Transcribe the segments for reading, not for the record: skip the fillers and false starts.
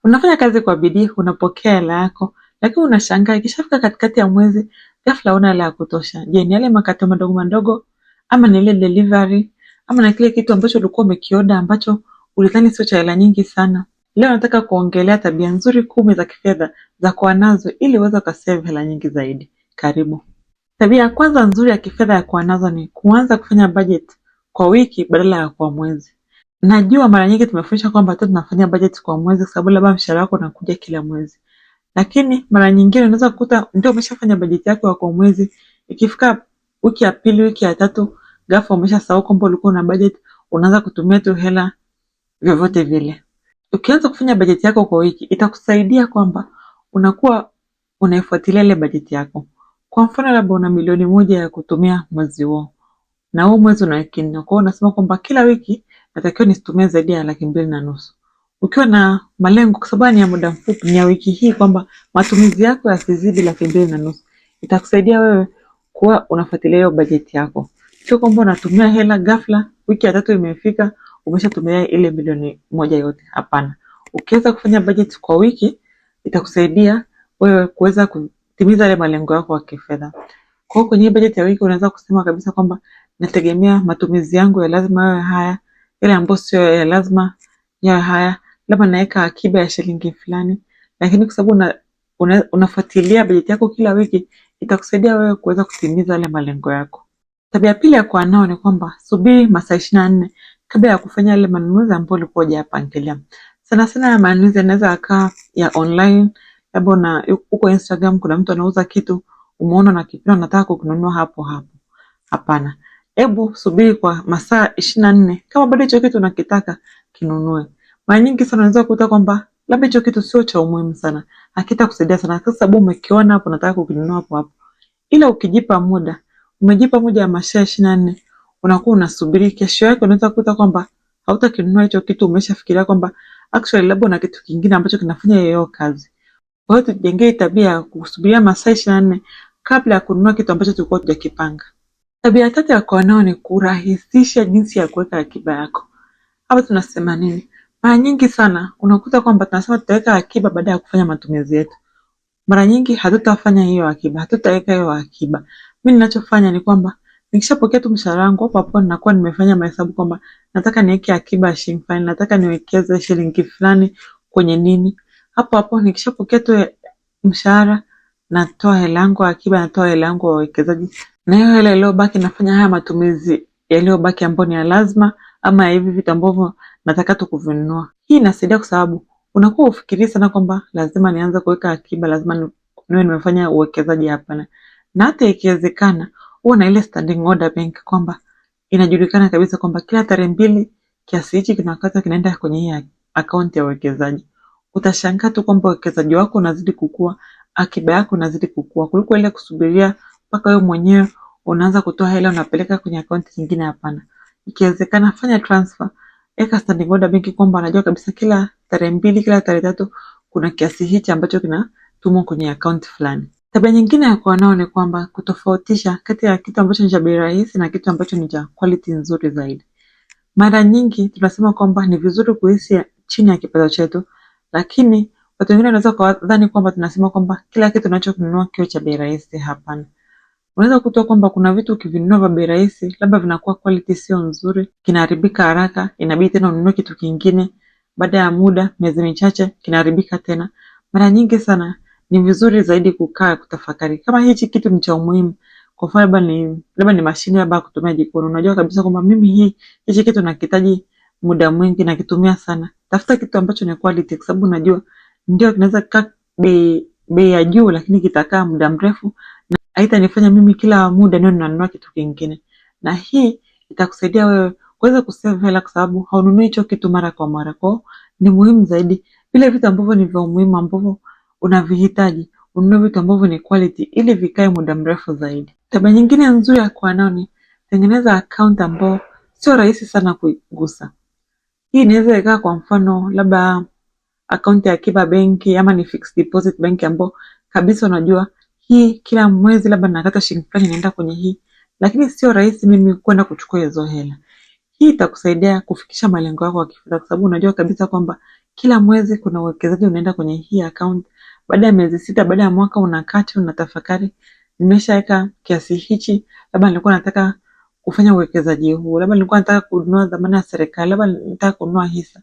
Unafanya kazi kwa bidii, unapokea hela yako, lakini unashangaa ikishafika katikati ya mwezi, ghafla huna hela ya kutosha. Je, ni yale makato madogo madogo, ama ni ile delivery, ama na kile kitu ambacho ulikuwa umekioda ambacho ulidhani sio cha hela nyingi sana? Leo nataka kuongelea tabia nzuri 10 za kifedha za kuwa nazo ili uweze ukasave hela nyingi zaidi. Karibu. Tabia ya kwanza nzuri ya kifedha ya kuwa nazo ni kuanza kufanya budget kwa wiki badala ya kwa mwezi. Najua mara nyingi tumefundishwa kwamba tu tunafanya budget kwa mwezi kwa sababu labda mshahara wako unakuja kila mwezi. Lakini mara nyingine unaweza kukuta ndio umeshafanya budget yako ya kwa mwezi, ikifika wiki ya pili, wiki ya tatu, ghafla umeshasahau kwamba ulikuwa una budget, unaanza kutumia tu hela vyovyote vile. Ukianza kufanya bajeti yako kwa wiki, itakusaidia kwamba unakuwa unaifuatilia ile bajeti yako. Kwa mfano labda una milioni 1 ya kutumia mwezi huo, na huo mwezi una wiki 4. Kwa hiyo unasema kwamba kila wiki natakiwa nisitumie zaidi ya 2.5 laki. Ukiwa na malengo, kwa sababu ni ya muda mfupi, ni ya wiki hii, kwamba matumizi yako yasizidi 2.5 laki, itakusaidia wewe kuwa unafuatilia hiyo bajeti yako. Sio kwamba unatumia hela ghafla, wiki ya tatu imefika umeshatumia ile milioni 1 yote. Hapana. Ukiweza kufanya budget kwa wiki, itakusaidia wewe kuweza kutimiza yale malengo yako ya kifedha. Kwa hiyo kwenye budget ya wiki unaweza kusema kabisa kwamba nategemea matumizi yangu ya lazima yawe haya, yale ambayo sio ya lazima yawe haya, labda naweka akiba ya shilingi fulani. Lakini kwa sababu unafuatilia budget yako kila wiki, itakusaidia wewe kuweza kutimiza yale malengo yako. Tabia ya pili ya kuwa nao ni kwamba subiri masaa 24 kabla ya kufanya yale manunuzi ambayo ulikuwa hujayapangilia. Sana sana ya manunuzi yanaweza yakaa ya online, labda na uko Instagram kuna mtu anauza kitu, umeona na kipenda unataka kukinunua hapo hapo. Hapana. Hebu subiri kwa masaa 24 kama bado hicho kitu unakitaka kinunue. Mara nyingi sana unaweza kukuta kwamba labda hicho kitu sio cha umuhimu sana, hakitakusaidia sana kwa sababu umekiona hapo unataka kukinunua hapo hapo. Ila ukijipa muda, umejipa muda ya masaa 24, unakuwa unasubiri, kesho yake unaweza kukuta kwamba hautakinunua hicho kitu, umeshafikiria kwamba actually labda una kitu kingine ambacho kinafanya hiyo kazi. Kwa hiyo tujengee tabia ya kusubiria masaa 24 kabla ya kununua kitu ambacho tulikuwa tujakipanga. Tabia ya tatu ya kuwa nao ni kurahisisha jinsi ya kuweka akiba yako. Hapa tunasema nini? Mara nyingi sana unakuta kwamba tunasema tutaweka akiba baada ya kufanya matumizi yetu. Mara nyingi hatutafanya hiyo akiba, hatutaweka hiyo akiba. Mimi ninachofanya ni kwamba nikishapokea tu mshahara wangu hapo hapo ninakuwa nimefanya mahesabu kwamba nataka niweke akiba ya shilingi fulani, nataka niwekeze shilingi fulani kwenye nini. Hapo hapo nikishapokea tu mshahara, natoa hela yangu ya akiba, natoa hela yangu ya uwekezaji, na hiyo hela iliyobaki nafanya haya matumizi yaliyobaki ambayo ni ya lazima ama ya hivi vitu ambavyo nataka tu kuvinunua. Hii inasaidia kwa sababu unakuwa ufikirii sana kwamba lazima nianze kuweka akiba, lazima niwe nimefanya uwekezaji. Hapana. Na hata ikiwezekana huwa na ile standing order bank kwamba inajulikana kabisa kwamba kila tarehe 2 kiasi hichi kinakata kinaenda kwenye hii akaunti ya uwekezaji. Utashangaa tu kwamba uwekezaji wako unazidi kukua, akiba yako inazidi kukua kuliko ile kusubiria mpaka wewe mwenyewe unaanza kutoa hela unapeleka kwenye akaunti nyingine. Hapana. Ikiwezekana fanya transfer, weka standing order bank kwamba unajua kabisa kila tarehe 2, kila tarehe 3 kuna kiasi hichi ambacho kinatumwa kwenye akaunti fulani. Tabia nyingine ya kuwa nao ni kwamba kutofautisha kati ya kitu ambacho ni cha bei rahisi na kitu ambacho ni cha quality nzuri zaidi. Mara nyingi tunasema kwamba ni vizuri kuishi chini ya kipato chetu, lakini watu wengine wanaweza kudhani kwamba tunasema kwamba kila kitu tunachokinunua kiwe cha bei rahisi. Hapana. Unaweza kutoa kwamba kuna vitu ukivinunua vya bei rahisi labda vinakuwa quality sio nzuri, kinaharibika haraka, inabidi tena ununue kitu kingine, baada ya muda miezi michache kinaharibika tena. Mara nyingi sana ni vizuri zaidi kukaa kutafakari kama hichi kitu ni cha umuhimu. Kwa mfano labda ni mashine labda kutumia jikoni, unajua kabisa kwamba mimi hichi kitu nakihitaji muda mwingi na kitumia sana. Tafuta kitu ambacho ni quality kwa sababu unajua ndio kinaweza kukaa bei ya juu lakini kitakaa muda mrefu na haitanifanya mimi kila muda niwe ninanunua kitu kingine. Na hii itakusaidia wewe kuweza kusave hela kwa sababu haununui hicho kitu mara kwa mara. Kwa hiyo ni muhimu zaidi vile vitu ambavyo ni vya umuhimu ambavyo unavihitaji, ununue vitu ambavyo ni quality ili vikae muda mrefu zaidi. Tabia nyingine nzuri ya kuwa nao ni tengeneza account ambayo sio rahisi sana kuigusa. Hii inaweza ikawa kwa mfano labda account ya akiba benki ama ni fixed deposit bank ambayo kabisa unajua hii kila mwezi labda nakata shilingi fulani inaenda kwenye hii, lakini sio rahisi mimi kwenda kuchukua hizo hela. Hii itakusaidia kufikisha malengo yako ya kifedha kwa sababu unajua kabisa kwamba Kila mwezi kuna uwekezaji unaenda kwenye hii account. Baada ya miezi 6, baada ya mwaka unakati unatafakari, nimeshaweka kiasi hichi, labda nilikuwa nataka kufanya uwekezaji huu, labda nilikuwa nataka kununua dhamana ya serikali, labda nataka kununua hisa.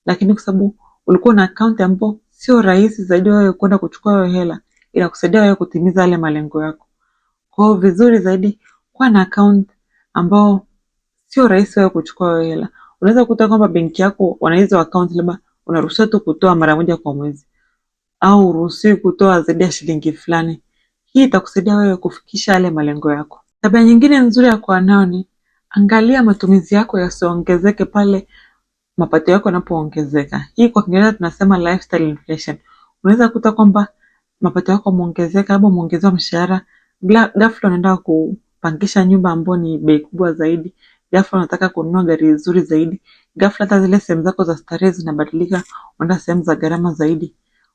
Lakini kwa sababu ulikuwa na account ambapo sio rahisi zaidi wewe kwenda kuchukua hiyo hela, inakusaidia wewe kutimiza yale malengo yako. Kwa hiyo vizuri zaidi kuwa na account ambao sio rahisi wewe kuchukua hiyo hela. Unaweza kukuta kwamba benki yako wana hizo account, labda unaruhusiwa tu kutoa mara moja kwa mwezi au uruhusiwi kutoa zaidi ya shilingi fulani. Hii itakusaidia wewe kufikisha yale malengo yako. Tabia nyingine nzuri ya kuwa nayo ni angalia matumizi yako yasiongezeke pale mapato yako yanapoongezeka. Hii kwa Kiingereza tunasema lifestyle inflation. Unaweza kukuta kwamba mapato yako yameongezeka, labda umeongezewa mshahara, ghafla unaenda kupangisha nyumba ambayo ni bei kubwa zaidi, ghafla unataka kununua gari nzuri zaidi, ghafla hata zile sehemu zako za starehe zinabadilika, unaenda sehemu za gharama zaidi.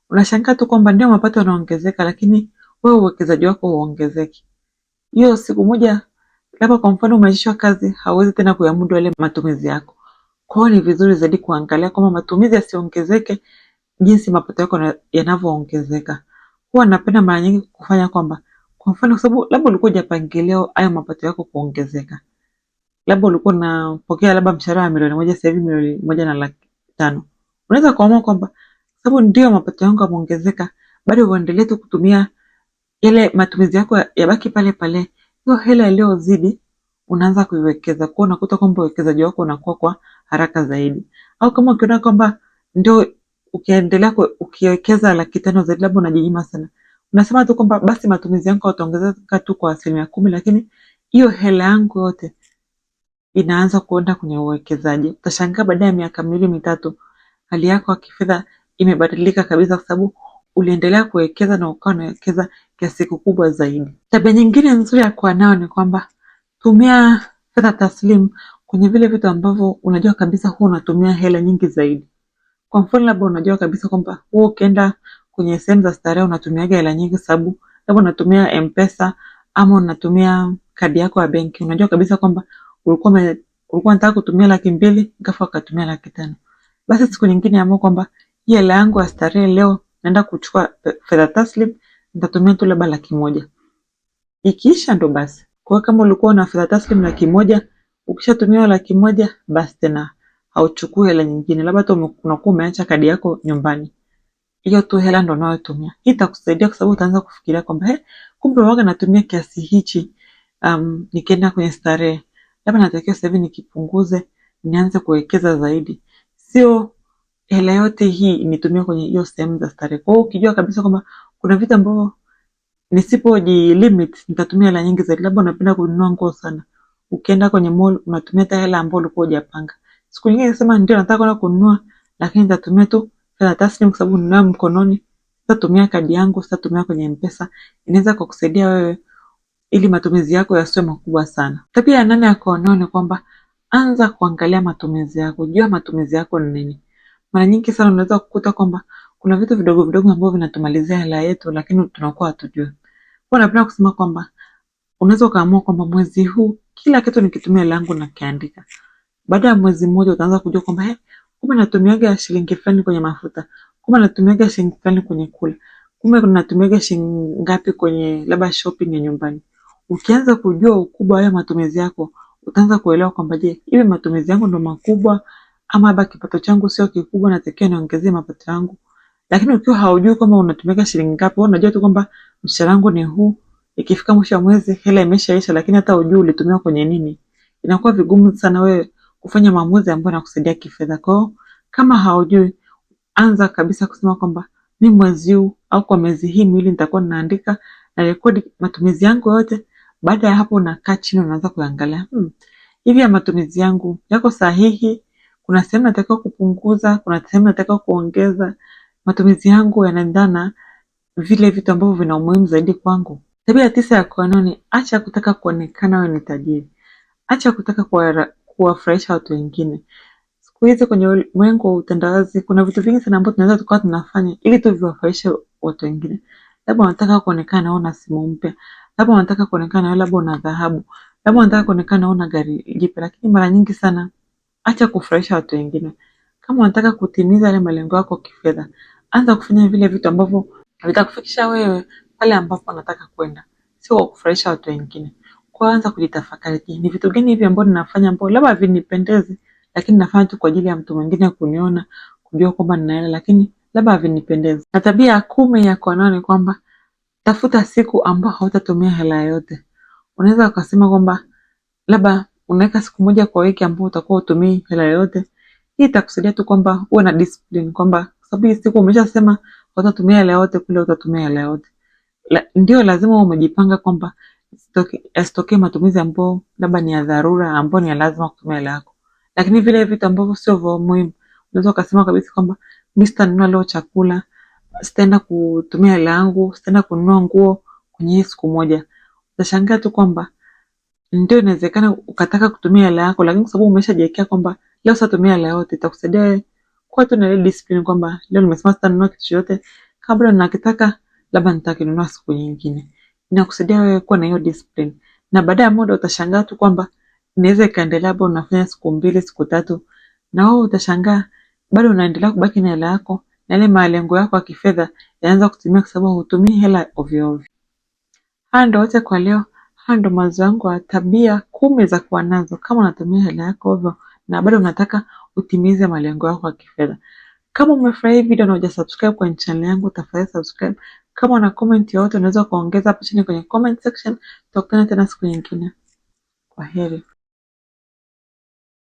Unashangaa tu kwamba ndio mapato yanaongezeka, lakini wewe uwekezaji wako huongezeki. Hiyo siku moja, labda kwa mfano umeachishwa kazi, hauwezi tena kuyamudu yale matumizi yako. Kwa hiyo ni vizuri zaidi kuangalia kwamba matumizi yasiongezeke jinsi mapato yako yanavyoongezeka. Huwa napenda mara nyingi kufanya kwamba, kwa mfano, kwa sababu labda ulikuwa hujapangilia hayo mapato yako kuongezeka, labda ulikuwa unapokea labda mshahara wa milioni moja, sasa hivi milioni 1.5 milioni. Unaweza kuamua kwamba sababu ndio mapato yangu yameongezeka, bado uendelee tu kutumia yale matumizi yako yabaki pale pale, hiyo hela iliyozidi unaanza kuiwekeza. Kwa unakuta kwamba uwekezaji wako unakuwa kwa haraka zaidi. Au kama ukiona kwamba ndio ukiendelea ukiwekeza 500,000 zaidi, labda unajinyima sana, unasema tu kwamba basi matumizi yangu yataongezeka tu kwa 10%, lakini hiyo hela yangu yote inaanza kuenda kwenye uwekezaji. Utashangaa baada ya miaka 2 3 hali yako ya kifedha imebadilika kabisa, kwa sababu uliendelea kuwekeza na ukawa unawekeza kiasi kikubwa zaidi. Tabia nyingine nzuri ya kuwa nayo ni kwamba tumia fedha taslimu kwenye vile vitu ambavyo unajua kabisa huwa unatumia hela nyingi zaidi. Kwa mfano, labda unajua kabisa kwamba wewe ukienda kwenye sehemu za starehe unatumiaga hela nyingi, sababu labda unatumia M-Pesa ama unatumia kadi yako ya benki. Unajua kabisa kwamba ulikuwa unataka kutumia 200,000 ghafla ukatumia 500,000. Basi siku nyingine amua kwamba hii hela yangu ya starehe leo naenda kuchukua fedha taslim, nitatumia tu labda 100,000. Ikiisha ndo basi. Kwa hiyo kama ulikuwa na fedha taslim 100,000, ukishatumia 100,000 basi tena hauchukui hela nyingine, labda tu unakuwa umeacha kadi yako nyumbani. Hiyo tu hela ndo unayotumia. Hii itakusaidia kwa sababu utaanza kufikiria kwamba kumbe waga natumia kiasi hichi nikienda kwenye starehe. Labda natakiwa sasa hivi nikipunguze, nianze kuwekeza zaidi. Sio hela yote hii nitumie kwenye hiyo sehemu za starehe. Kwa hiyo ukijua kabisa kwamba kuna vitu ambavyo nisipojilimit nitatumia hela nyingi zaidi. Labda unapenda kununua nguo sana, ukienda kwenye mall unatumia hata hela ambayo ulikuwa hujapanga. Siku nyingine unasema ndio nataka kwenda kununua, lakini nitatumia tu fedha taslimu kwa sababu ninayo mkononi, sitatumia kadi yangu, sitatumia kwenye M-Pesa. Inaweza kukusaidia wewe ili matumizi yako yasiwe makubwa sana. Tabia ya 8 ya kuwa nayo ni kwamba anza kuangalia matumizi yako, jua matumizi yako ni nini. Mara nyingi sana unaweza kukuta kwamba kuna vitu vidogo vidogo ambavyo vinatumalizia hela yetu, lakini tunakuwa hatujui. Kwa napenda kusema kwamba unaweza ukaamua kwamba mwezi huu kila kitu nikitumia hela yangu nakiandika. Baada ya mwezi mmoja utaanza kujua kwamba kumbe natumiaga shilingi fulani kwenye mafuta, kumbe natumiaga shilingi fulani kwenye kula, kumbe natumiaga shilingi ngapi kwenye labda shopping ya nyumbani. Ukianza kujua ukubwa wa matumizi yako, utaanza kuelewa kwamba hivi matumizi yangu ndo makubwa ama labda kipato changu sio kikubwa, natakiwa niongezee mapato yangu. Lakini ukiwa haujui kama unatumia shilingi ngapi, wewe unajua tu kwamba mshahara wangu ni huu, ikifika mwisho wa mwezi hela imeshaisha, lakini hata hujui ulitumia kwenye nini. Inakuwa vigumu sana wewe kufanya maamuzi ambayo yanakusaidia kifedha. Kwa hiyo kama haujui, anza kabisa kusema kwamba mimi mwezi huu au kwa miezi hii miwili nitakuwa ninaandika na rekodi matumizi yangu yote. Baada ya hapo unakaa chini unaanza kuangalia hivi ya matumizi yangu yako sahihi, kuna sehemu nataka kupunguza, kuna sehemu nataka kuongeza, matumizi yangu yanaendana vile vitu ambavyo vina umuhimu zaidi kwangu. Tabia ya 9 ya kuwa nayo ni acha kutaka kuonekana wewe ni tajiri. Acha kutaka kuwafurahisha watu wengine. Siku hizi kwenye ulimwengu wa utandawazi kuna vitu vingi sana ambavyo tunaweza tukawa tunafanya ili tu viwafurahishe watu wengine. Labda unataka kuonekana wewe una simu mpya, labda unataka kuonekana wewe labda una dhahabu, labda unataka kuonekana wewe una gari jipya, lakini mara nyingi sana acha kufurahisha watu wengine. Kama unataka kutimiza yale malengo yako kifedha, anza kufanya vile vitu ambavyo vitakufikisha wewe pale ambapo unataka kwenda, sio kwa kufurahisha watu wengine. Kwanza kujitafakari, ni vitu gani hivi ambavyo ninafanya ambavyo labda havinipendezi, lakini nafanya tu kwa ajili ya mtu mwingine kuniona, kujua kwamba nina hela, lakini labda havinipendezi. Na tabia ya 10 ya kuonewa ni kwamba tafuta siku ambao hautatumia hela yote. Unaweza ukasema kwamba labda unaweka siku moja kwa wiki ambao utakuwa utumii hela yote. Hii itakusaidia tu kwamba uwe na discipline, kwamba sababu hii siku umeshasema utatumia hela yote, kule utatumia hela yote. Ndio lazima uwe umejipanga kwamba asitokee matumizi ambao labda ni ya dharura, ambao ni ya lazima kutumia hela yako. Lakini vile vitu ambavyo sio vya muhimu, unaweza ukasema kabisa kwamba mimi sitanunua leo chakula, sitaenda kutumia hela yangu, sitaenda kununua nguo kwenye hii siku moja. Utashangaa tu kwamba ndio inawezekana ukataka kutumia hela yako, lakini kwa sababu umeshajiwekea kwamba leo sitatumia hela yote, itakusaidia wewe kuwa tu na ile discipline kwamba leo nimesema sitanunua kitu chochote, kabla ninakitaka labda nitakinunua siku nyingine. Inakusaidia wewe kuwa na hiyo discipline. Na baada ya muda utashangaa tu kwamba inaweza ikaendelea hapo, unafanya siku 2, siku 3, na wewe utashangaa bado unaendelea kubaki na hela yako, na ile malengo yako ya kifedha yaanza kutimia kwa sababu hutumii hela ovyo ovyo. Haya ndio yote kwa leo. Haya ndio mawazo yangu ya tabia 10 za kuwa nazo kama unatumia hela yako ovyo na bado unataka utimize malengo yako ya kifedha. Kama umefurahia video na hujasubscribe kwenye channel yangu, tafadhali subscribe. Kama una comment yoyote unaweza kuongeza hapo chini kwenye comment section. Tutakutana tena siku nyingine. Kwaheri.